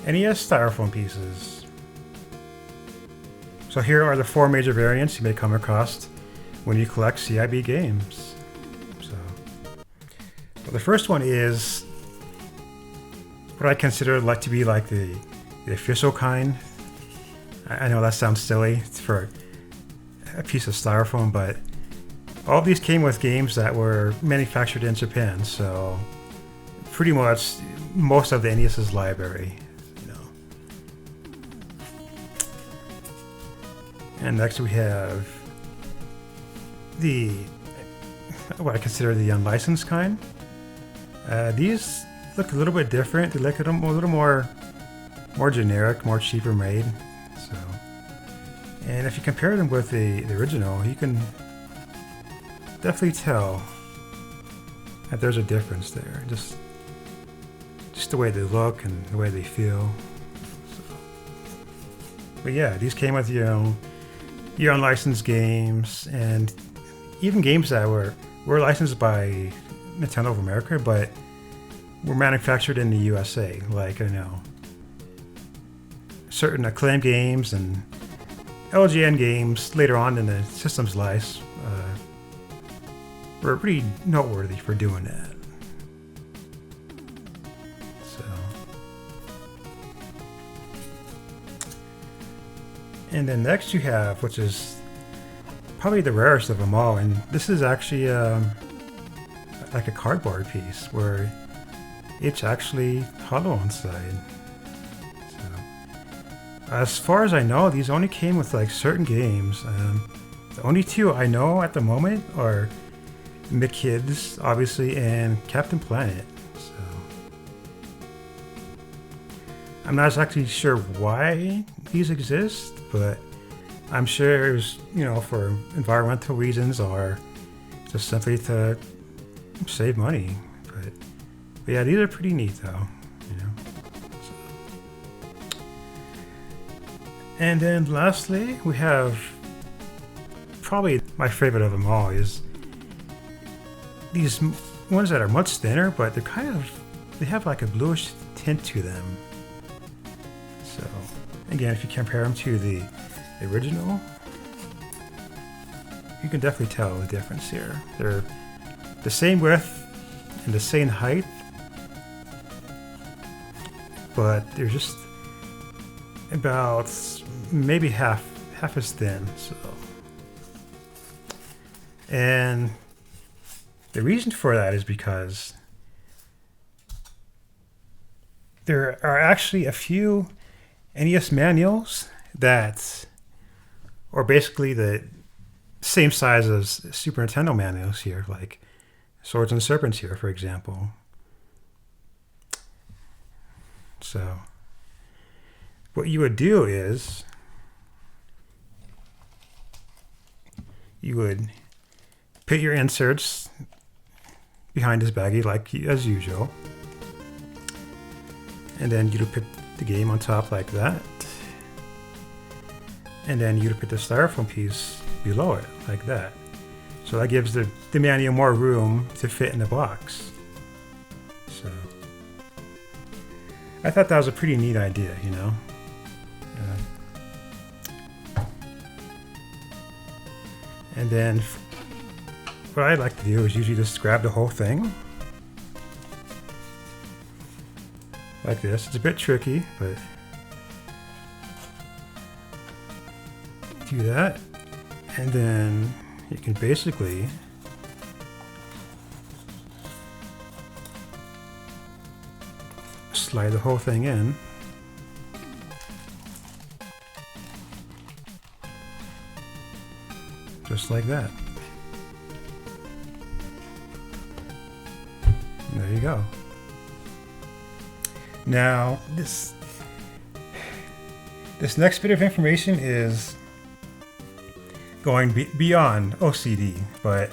NES Styrofoam pieces. So here are the 4 major variants you may come across when you collect CIB games. So the first one is what I consider to be like the official kind. I know that sounds silly for a piece of styrofoam, but all of these came with games that were manufactured in Japan, so pretty much most of the NES's library, you know. And next we have what I consider the unlicensed kind. These look a little bit different. They look a little more generic, more cheaper made. So, and if you compare them with the original, you can definitely tell that there's a difference there. Just the way they look and the way they feel. So, but yeah, these came with your unlicensed games, and even games that were licensed by Nintendo of America, but were manufactured in the USA. Like, I know certain Acclaim games and LGN games later on in the system's life were pretty noteworthy for doing that. So, and then next you have, which is probably the rarest of them all, and this is actually like a cardboard piece where it's actually hollow inside. So, as far as I know, these only came with like certain games. The only 2 I know at the moment are McKids, obviously, and Captain Planet. So I'm not exactly sure why these exist, but I'm sure it was, for environmental reasons or just simply to save money. But yeah, these are pretty neat though, So. And then lastly, we have probably my favorite of them all is these ones that are much thinner, but they have like a bluish tint to them. So again, if you compare them to the original, you can definitely tell the difference here. They're the same width and the same height, but they're just about maybe half as thin. So, and the reason for that is because there are actually a few NES manuals that are basically the same size as Super Nintendo manuals here, like Swords and Serpents here, for example. So what you would do is you would put your inserts behind this baggie like as usual, and then you'd put the game on top like that, and then you'd put the styrofoam piece below it like that. So that gives the manual more room to fit in the box. So I thought that was a pretty neat idea, And then what I like to do is usually just grab the whole thing like this. It's a bit tricky, but do that, and then you can basically slide the whole thing in. Just like that. There you go. Now, this next bit of information is going beyond OCD, but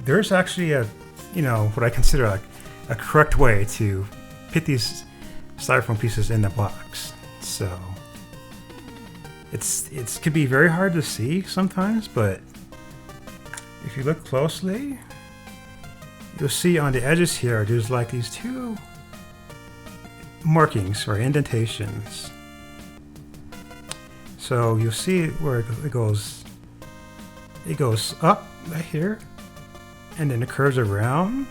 there's actually what I consider a correct way to put these styrofoam pieces in the box. So it could be very hard to see sometimes, but if you look closely, you'll see on the edges here there's like these 2 markings or indentations. So you'll see where it goes up right here, and then it curves around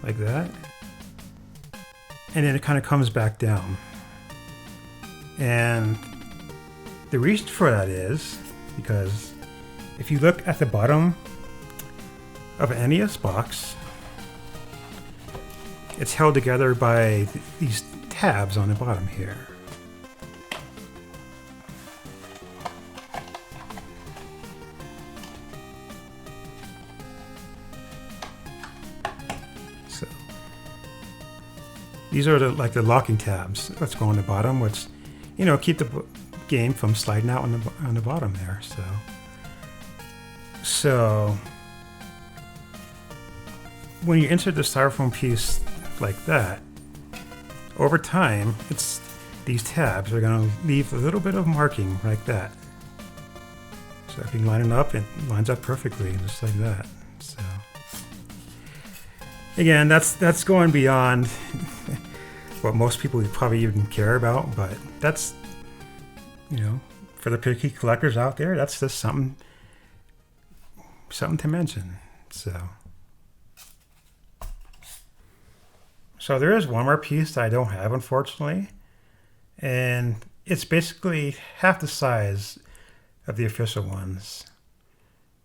like that, and then it kind of comes back down. And the reason for that is because if you look at the bottom of an NES box, it's held together by these tabs on the bottom here. So these are like the locking tabs. Let's go on the bottom, which, you know, keep the game from sliding out on the bottom there. So when you insert the styrofoam piece like that, over time, these tabs are going to leave a little bit of marking like that. So if you line it up, it lines up perfectly, just like that. So again, that's going beyond what most people would probably even care about, but that's, you know, for the picky collectors out there, that's just something to mention. So there is one more piece that I don't have, unfortunately, and it's basically half the size of the official ones.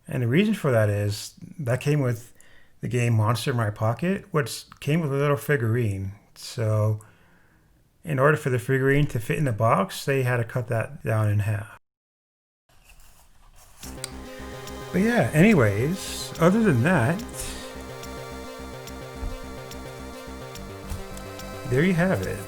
And the reason for that is that came with the game Monster in My Pocket, which came with a little figurine. So in order for the figurine to fit in the box, they had to cut that down in half. But yeah, anyways, other than that, there you have it.